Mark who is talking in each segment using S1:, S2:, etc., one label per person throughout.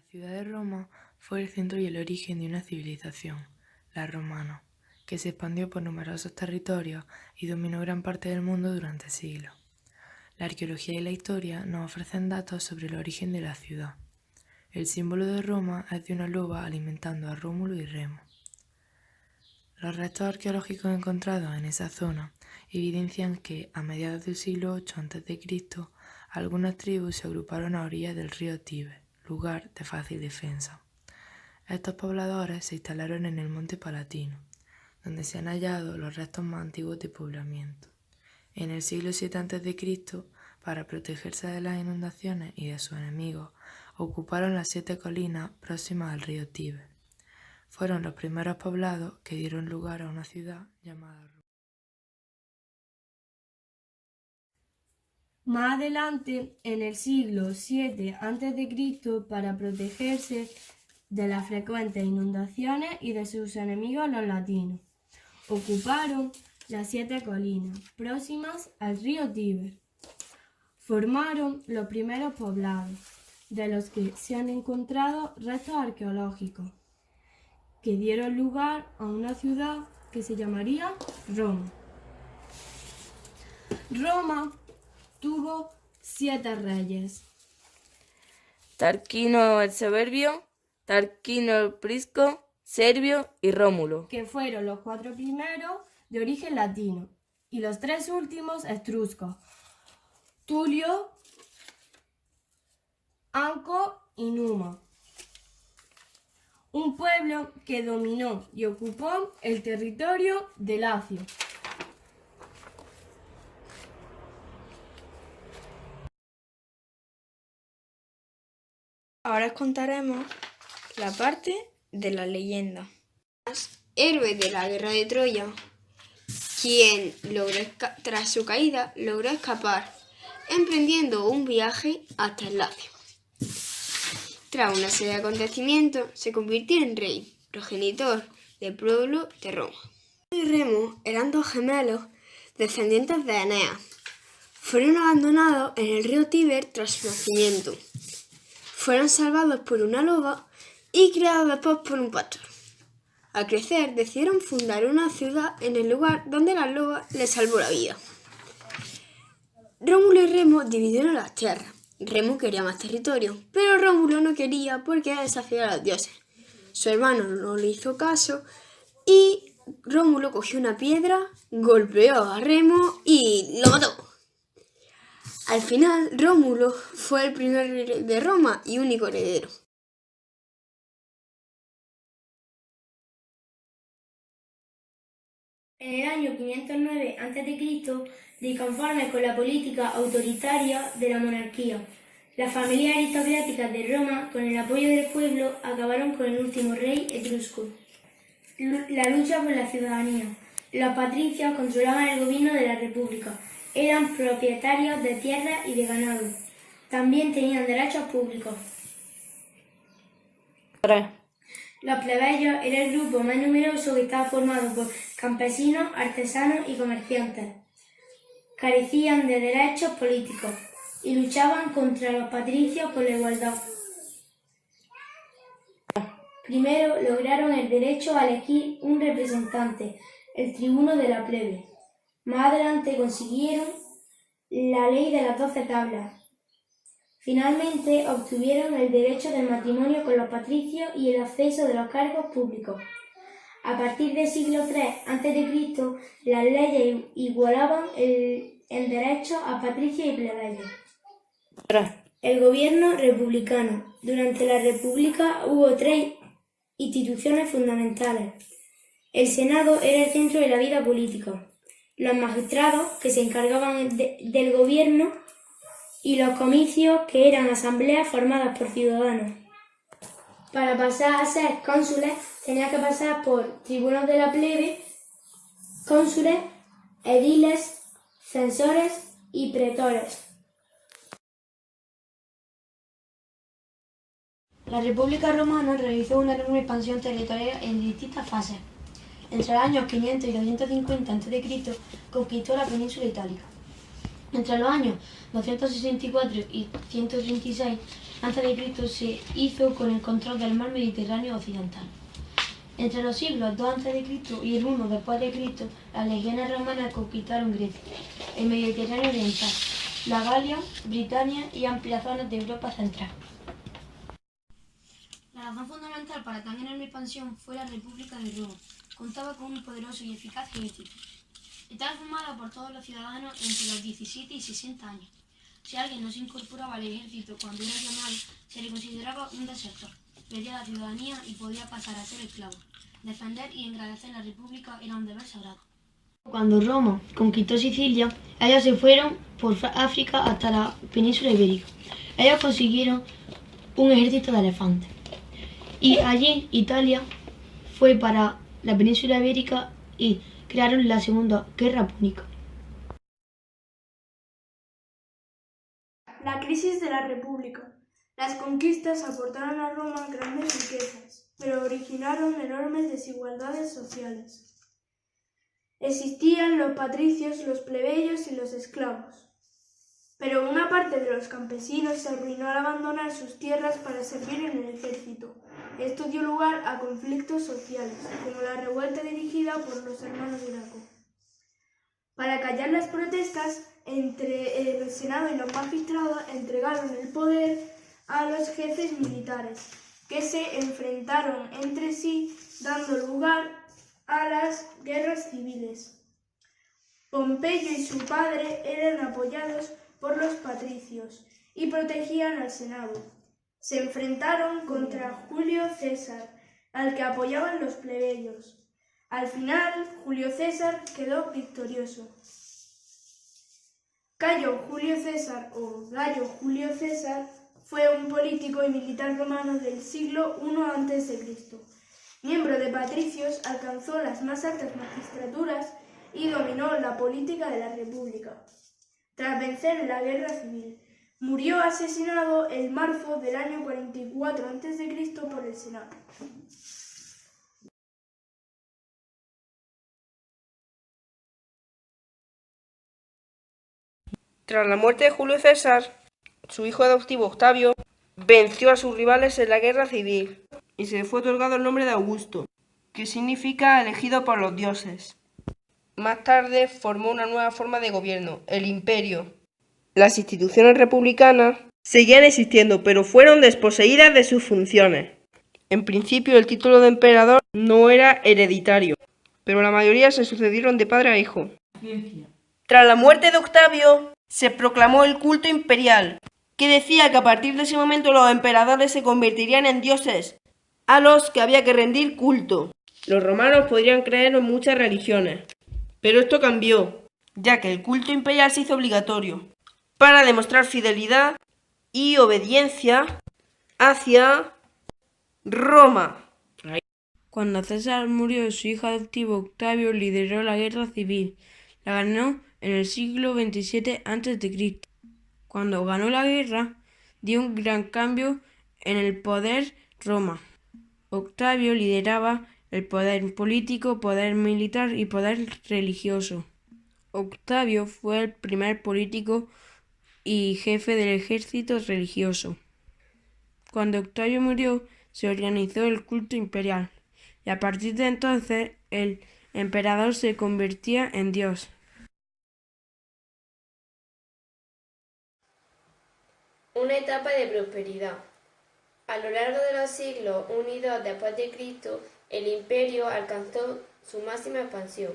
S1: ciudad de Roma fue el centro y el origen de una civilización, la romana, que se expandió por numerosos territorios y dominó gran parte del mundo durante siglos. La arqueología y la historia nos ofrecen datos sobre el origen de la ciudad. El símbolo de Roma es de una loba alimentando a Rómulo y Remo. Los restos arqueológicos encontrados en esa zona evidencian que, a mediados del siglo VIII a.C., algunas tribus se agruparon a orillas del río Tíber, lugar de fácil defensa. Estos pobladores se instalaron en el monte Palatino, donde se han hallado los restos más antiguos de poblamiento. En el siglo VII a.C., para protegerse de las inundaciones y de sus enemigos, ocuparon las 7 colinas próximas al río Tíber. Fueron los primeros poblados que dieron lugar a una ciudad llamada Roma.
S2: Más adelante, en el siglo VII a.C., para protegerse de las frecuentes inundaciones y de sus enemigos los latinos, ocuparon las 7 colinas próximas al río Tíber. Formaron los primeros poblados, de los que se han encontrado restos arqueológicos, que dieron lugar a una ciudad que se llamaría Roma. Roma tuvo 7 reyes:
S3: Tarquino el Soberbio, Tarquino el Prisco, Servio y Rómulo,
S2: que fueron los 4 primeros de origen latino y los 3 últimos etruscos: Tulio, Anco y Numa. Un pueblo que dominó y ocupó el territorio de Lacio.
S4: Ahora os contaremos la parte de la leyenda. Héroe de la guerra de Troya, quien tras su caída logró escapar, emprendiendo un viaje hasta el Lacio. Tras una serie de acontecimientos, se convirtió en rey, progenitor del pueblo de Roma. Rómulo y Remo eran 2 gemelos descendientes de Eneas. Fueron abandonados en el río Tíber tras su nacimiento. Fueron salvados por una loba y criados después por un pastor. Al crecer, decidieron fundar una ciudad en el lugar donde la loba les salvó la vida. Rómulo y Remo dividieron las tierras. Remo quería más territorio, pero Rómulo no quería porque desafiaba a los dioses. Su hermano no le hizo caso y Rómulo cogió una piedra, golpeó a Remo y lo mató. Al final, Rómulo fue el primer rey de Roma y único heredero.
S5: En el año 509 a.C., disconformes con la política autoritaria de la monarquía, las familias aristocráticas de Roma, con el apoyo del pueblo, acabaron con el último rey etrusco. La lucha por la ciudadanía. Los patricios controlaban el gobierno de la república. Eran propietarios de tierras y de ganado. También tenían derechos públicos.
S3: 3.
S5: Los plebeyos era el grupo más numeroso que estaba formado por campesinos, artesanos y comerciantes. Carecían de derechos políticos y luchaban contra los patricios por la igualdad. Primero lograron el derecho a elegir un representante, el tribuno de la plebe. Más adelante consiguieron la ley de las 12 tablas. Finalmente obtuvieron el derecho del matrimonio con los patricios y el acceso de los cargos públicos. A partir del siglo III a.C., las leyes igualaban en derechos a patricios y plebeyos.
S3: 3.
S5: El gobierno republicano. Durante la República hubo 3 instituciones fundamentales. El Senado era el centro de la vida política, los magistrados, que se encargaban del gobierno, y los comicios, que eran asambleas formadas por ciudadanos. Para pasar a ser cónsules tenía que pasar por tribunos de la plebe, cónsules, ediles, censores y pretores.
S6: La República Romana realizó una enorme expansión territorial en distintas fases. Entre los años 500 y 250 a.C. conquistó la península itálica. Entre los años 264 y 136 a.C. se hizo con el control del mar Mediterráneo occidental. Entre los siglos 2 a.C. y el 1 después de Cristo, las legiones romanas conquistaron Grecia, el Mediterráneo oriental, la Galia, Britania y amplias zonas de Europa central. La razón fundamental para tan enorme expansión fue la República de Roma. Contaba con un poderoso y eficaz ejército. Estaba formada por todos los ciudadanos entre los 17 y 60 años. Si alguien no se incorporaba al ejército cuando era llamado, se le consideraba un desertor, perdía la ciudadanía y podía pasar a ser esclavo. Defender y engrandecer la república era un deber sagrado. Cuando Roma conquistó Sicilia, ellos se fueron por África hasta la península ibérica. Ellos consiguieron un ejército de elefantes. Y allí Italia fue para la península ibérica y crearon la Segunda Guerra Púnica.
S7: La crisis de la República. Las conquistas aportaron a Roma grandes riquezas, pero originaron enormes desigualdades sociales. Existían los patricios, los plebeyos y los esclavos. Pero una parte de los campesinos se arruinó al abandonar sus tierras para servir en el ejército. Esto dio lugar a conflictos sociales, como la revuelta dirigida por los hermanos Graco. Para callar las protestas, entre el Senado y los magistrados entregaron el poder a los jefes militares, que se enfrentaron entre sí, dando lugar a las guerras civiles. Pompeyo y su padre eran apoyados por los patricios y protegían al Senado. Se enfrentaron contra Julio César, al que apoyaban los plebeyos. Al final, Julio César quedó victorioso. Cayo Julio César o Gayo Julio César fue un político y militar romano del siglo I a.C. Miembro de patricios, alcanzó las más altas magistraturas y dominó la política de la República. Tras vencer la guerra civil, murió asesinado el marzo del año 44 a.C. por el Senado.
S3: Tras la muerte de Julio César, su hijo adoptivo Octavio venció a sus rivales en la guerra civil y se le fue otorgado el nombre de Augusto, que significa elegido por los dioses. Más tarde formó una nueva forma de gobierno, el imperio. Las instituciones republicanas seguían existiendo, pero fueron desposeídas de sus funciones. En principio, el título de emperador no era hereditario, pero la mayoría se sucedieron de padre a hijo. Tras la muerte de Octavio, se proclamó el culto imperial, que decía que a partir de ese momento los emperadores se convertirían en dioses, a los que había que rendir culto. Los romanos podrían creer en muchas religiones, pero esto cambió, ya que el culto imperial se hizo obligatorio, para demostrar fidelidad y obediencia hacia Roma.
S8: Cuando César murió, su hijo adoptivo Octavio lideró la guerra civil. La ganó en el siglo XXVII a.C. Cuando ganó la guerra, dio un gran cambio en el poder Roma. Octavio lideraba el poder político, poder militar y poder religioso. Octavio fue el primer político y jefe del ejército religioso. Cuando Octavio murió, se organizó el culto imperial, y a partir de entonces el emperador se convertía en Dios.
S9: Una etapa de prosperidad. A lo largo de los siglos I y II después de Cristo, el imperio alcanzó su máxima expansión.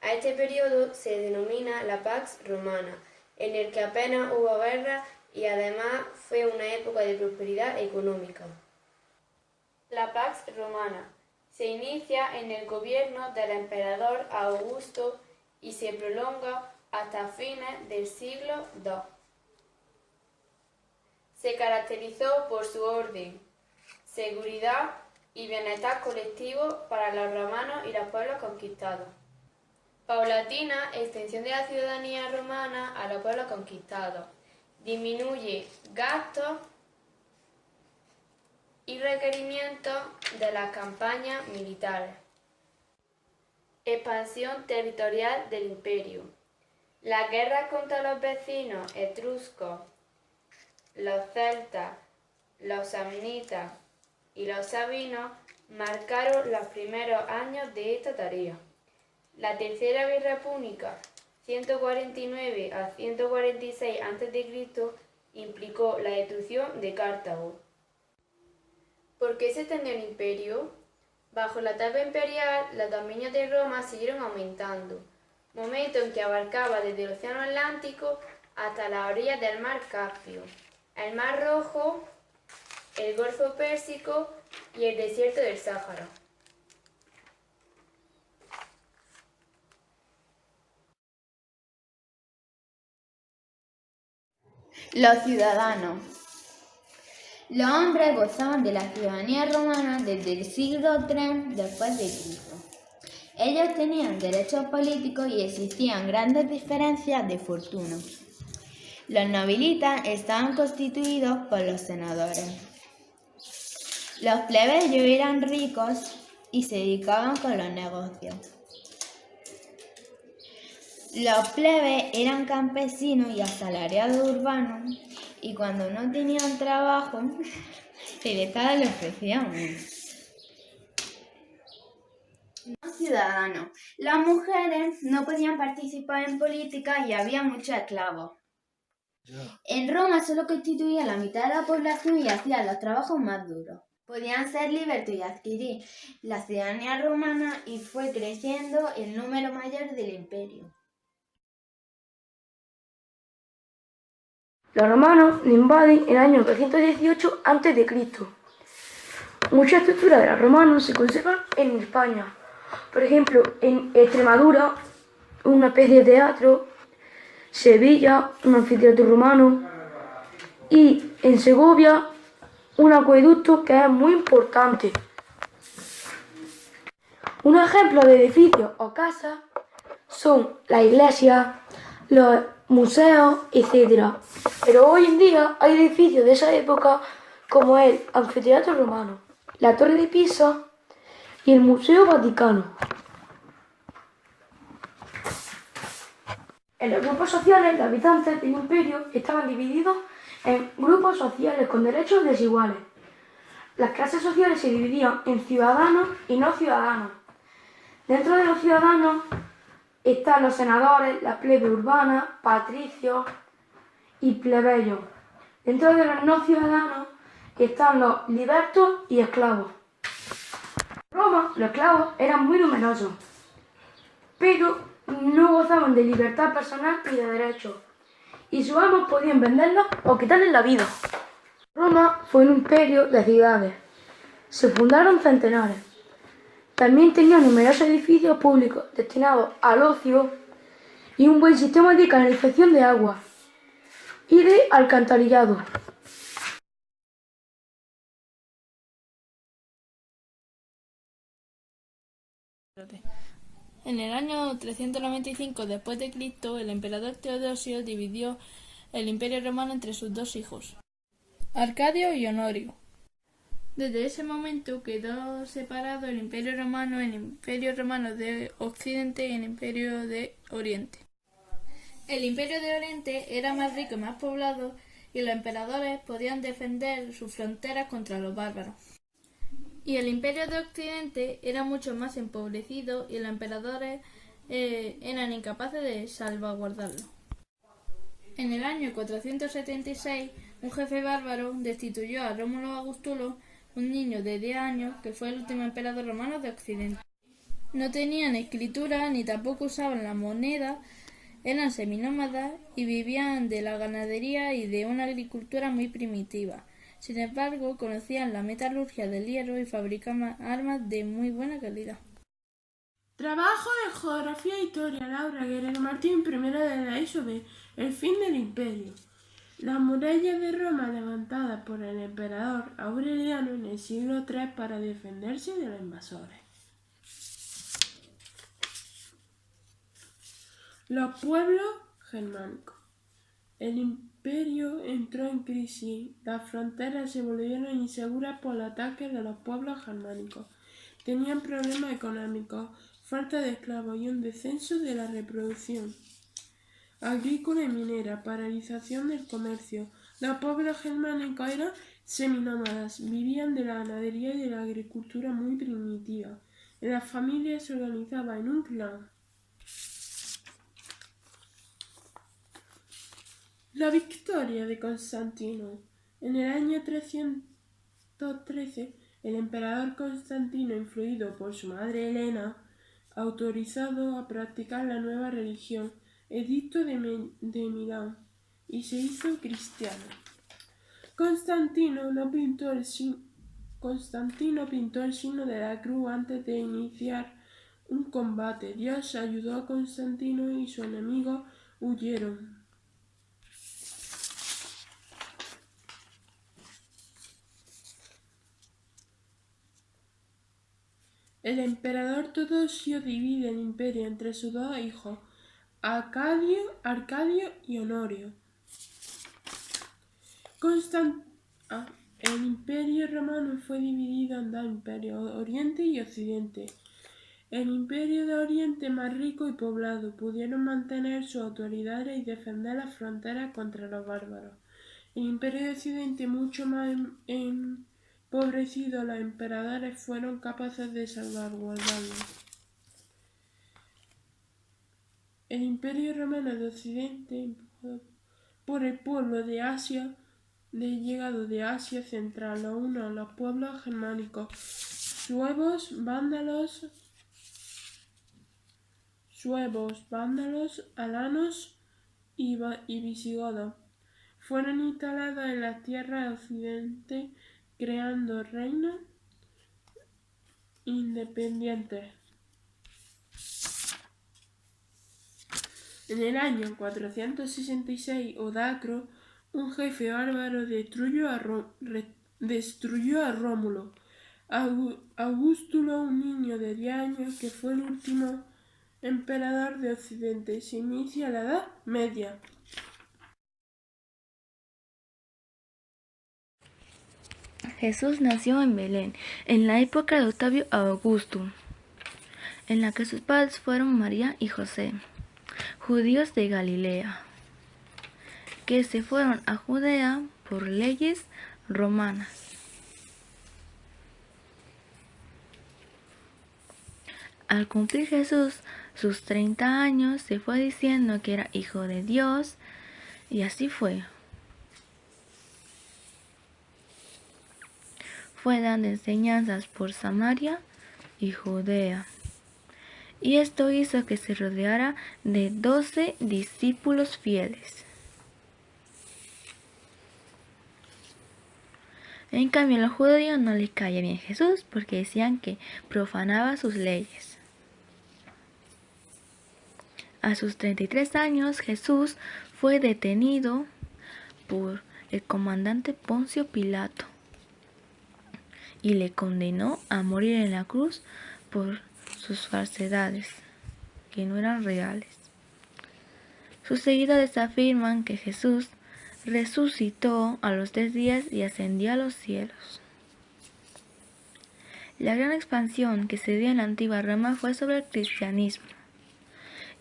S9: A este periodo se denomina la Pax Romana, en el que apenas hubo guerra y además fue una época de prosperidad económica. La Pax Romana se inicia en el gobierno del emperador Augusto y se prolonga hasta fines del siglo II. Se caracterizó por su orden, seguridad y bienestar colectivo para los romanos y los pueblos conquistados. Paulatina extensión de la ciudadanía romana a los pueblos conquistados. Disminuye gastos y requerimientos de las campañas militares. Expansión territorial del imperio. Las guerras contra los vecinos etruscos, los celtas los samnitas y los sabinos marcaron los primeros años de esta tarea. La Tercera Guerra Púnica, 149 a 146 a.C., implicó la destrucción de Cartago. ¿Por qué se extendió el imperio? Bajo la etapa imperial, los dominios de Roma siguieron aumentando, momento en que abarcaba desde el Océano Atlántico hasta las orillas del Mar Caspio, el Mar Rojo, el Golfo Pérsico y el desierto del Sáhara.
S10: Los ciudadanos. Los hombres gozaban de la ciudadanía romana desde el siglo III después de Cristo. Ellos tenían derechos políticos y existían grandes diferencias de fortuna. Los nobilitas estaban constituidos por los senadores. Los plebeyos eran ricos y se dedicaban con los negocios. Los plebes eran campesinos y asalariados urbanos, y cuando no tenían trabajo, el Estado les ofrecía uno. Los ciudadanos. Las mujeres no podían participar en política y había muchos esclavos. En Roma solo constituían la mitad de la población y hacían los trabajos más duros. Podían ser libertos y adquirir la ciudadanía romana, y fue creciendo el número mayor del imperio.
S7: Los romanos le invaden en el año 318 a.C. Muchas estructuras de los romanos se conservan en España. Por ejemplo, en Extremadura, una especie de teatro, Sevilla, un anfiteatro romano, y en Segovia, un acueducto que es muy importante. Un ejemplo de edificios o casas son las iglesias, los museos, etc. Pero hoy en día hay edificios de esa época como el Anfiteatro Romano, la Torre de Pisa y el Museo Vaticano. En los grupos sociales, los habitantes del imperio estaban divididos en grupos sociales con derechos desiguales. Las clases sociales se dividían en ciudadanos y no ciudadanos. Dentro de los ciudadanos están los senadores, la plebe urbana, patricios y plebeyos. Dentro de los no ciudadanos están los libertos y esclavos. En Roma, los esclavos eran muy numerosos, pero no gozaban de libertad personal y de derechos, y sus amos podían venderlos o quitarles la vida. Roma fue un imperio de ciudades. Se fundaron centenares. También tenía numerosos edificios públicos destinados al ocio y un buen sistema de canalización de agua y de alcantarillado.
S11: En el año 395 después de Cristo, el emperador Teodosio dividió el Imperio Romano entre sus dos hijos, Arcadio y Honorio. Desde ese momento quedó separado el Imperio Romano en Imperio Romano de Occidente y el Imperio de Oriente. El Imperio de Oriente era más rico y más poblado, y los emperadores podían defender sus fronteras contra los bárbaros. Y el Imperio de Occidente era mucho más empobrecido y los emperadores eran incapaces de salvaguardarlo. En el año 476, un jefe bárbaro destituyó a Rómulo Augustulo, un niño de 10 años que fue el último emperador romano de Occidente. No tenían escritura ni tampoco usaban la moneda, eran seminómadas y vivían de la ganadería y de una agricultura muy primitiva. Sin embargo, conocían la metalurgia del hierro y fabricaban armas de muy buena calidad.
S12: Trabajo de Geografía e Historia, Laura Guerrero Martín, primero de la ESO B. El fin del imperio. Las murallas de Roma levantadas por el emperador Aureliano en el siglo III para defenderse de los invasores. Los pueblos germánicos. El imperio entró en crisis. Las fronteras se volvieron inseguras por los ataques de los pueblos germánicos. Tenían problemas económicos, falta de esclavos y un descenso de la reproducción agrícola y minera, paralización del comercio. Los pueblos germánicos eran seminómadas, vivían de la ganadería y de la agricultura muy primitiva. La familia se organizaba en un clan. La victoria de Constantino. En el año 313, el emperador Constantino, influido por su madre Helena, autorizado a practicar la nueva religión, Edicto de Milán, y se hizo cristiano. Constantino pintó el signo de la cruz antes de iniciar un combate. Dios ayudó a Constantino y sus enemigos huyeron. El emperador Teodosio divide el imperio entre sus dos hijos, Arcadio y Honorio. El imperio romano fue dividido en dos imperios, Oriente y Occidente. El imperio de Oriente, más rico y poblado, pudieron mantener sus autoridades y defender las fronteras contra los bárbaros. El imperio de Occidente, mucho más empobrecido, los emperadores fueron capaces de salvaguardarlo. El imperio romano de Occidente, empujado por el pueblo de Asia, llegado de Asia Central, lo une a los pueblos germánicos, suevos, vándalos, alanos y visigodos. Fueron instalados en las tierras de Occidente, creando reinos independientes. En el año 466, Odacro, un jefe bárbaro, destruyó a Rómulo. Augustulo, un niño de 10 años que fue el último emperador de Occidente. Se inicia la Edad Media.
S13: Jesús nació en Belén, en la época de Octavio Augusto, en la que sus padres fueron María y José, judíos de Galilea, que se fueron a Judea por leyes romanas. Al cumplir Jesús sus 30 años, se fue diciendo que era hijo de Dios, y así fue. Fue dando enseñanzas por Samaria y Judea. Y esto hizo que se rodeara de 12 discípulos fieles. En cambio, a los judíos no les caía bien Jesús porque decían que profanaba sus leyes. A sus 33 años, Jesús fue detenido por el comandante Poncio Pilato y le condenó a morir en la cruz por sus falsedades, que no eran reales. Sus seguidores afirman que Jesús resucitó a los 3 días y ascendió a los cielos. La gran expansión que se dio en la antigua Roma fue sobre el cristianismo,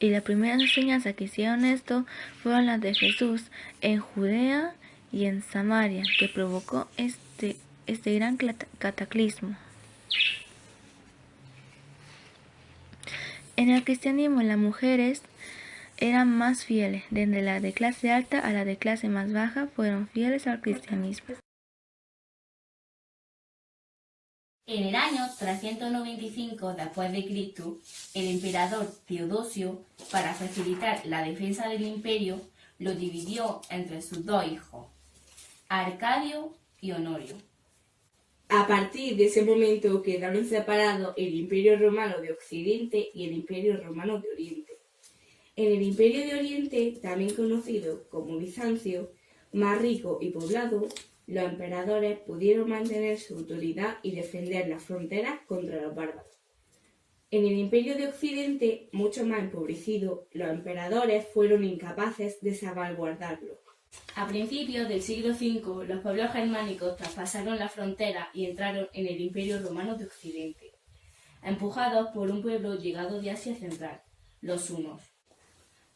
S13: y la primera enseñanza que hicieron esto fueron las de Jesús en Judea y en Samaria, que provocó este gran cataclismo. En el cristianismo, las mujeres eran más fieles, desde la de clase alta a la de clase más baja fueron fieles al cristianismo.
S14: En el año 395 después de Cristo, el emperador Teodosio, para facilitar la defensa del imperio, lo dividió entre sus dos hijos, Arcadio y Honorio.
S15: A partir de ese momento quedaron separados el Imperio Romano de Occidente y el Imperio Romano de Oriente. En el Imperio de Oriente, también conocido como Bizancio, más rico y poblado, los emperadores pudieron mantener su autoridad y defender las fronteras contra los bárbaros. En el Imperio de Occidente, mucho más empobrecido, los emperadores fueron incapaces de salvaguardarlo.
S14: A principios del siglo V, los pueblos germánicos traspasaron la frontera y entraron en el Imperio Romano de Occidente, empujados por un pueblo llegado de Asia Central, los hunos.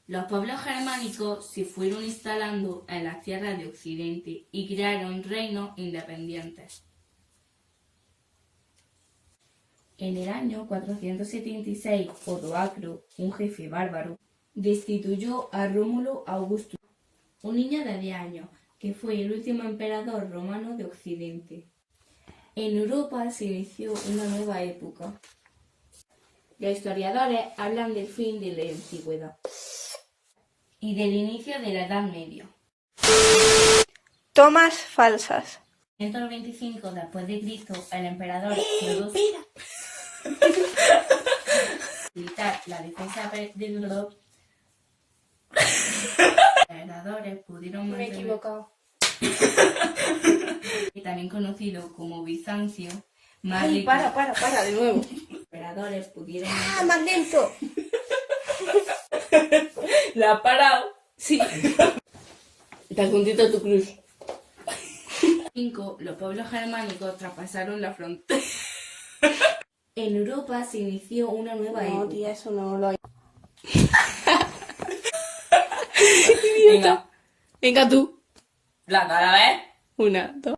S14: Los pueblos germánicos se fueron instalando en las tierras de Occidente y crearon reinos independientes. En el año 476, Odoacro, un jefe bárbaro, destituyó a Rómulo Augusto, un niño de 10 años, que fue el último emperador romano de Occidente. En Europa se inició una nueva época. Los historiadores hablan del fin de la antigüedad y del inicio de la Edad Media.
S3: Tomas falsas.
S14: 125 después de Cristo, el emperador Teodosio facilitar la defensa de los emperadores pudieron
S2: Me he equivocado.
S14: y también conocido como Bizancio. Más
S2: Ay,
S14: rico.
S2: para, de nuevo.
S14: Los emperadores pudieron
S2: Más lento.
S15: ¿La has parado? Sí. Está juntito a tu cruz.
S14: 5. Los pueblos germánicos traspasaron la frontera. En Europa se inició una nueva época.
S2: No, tía, eso no lo hay.
S14: Venga,
S2: Venga tú.
S14: la cara, ¿ves?
S2: 1, 2.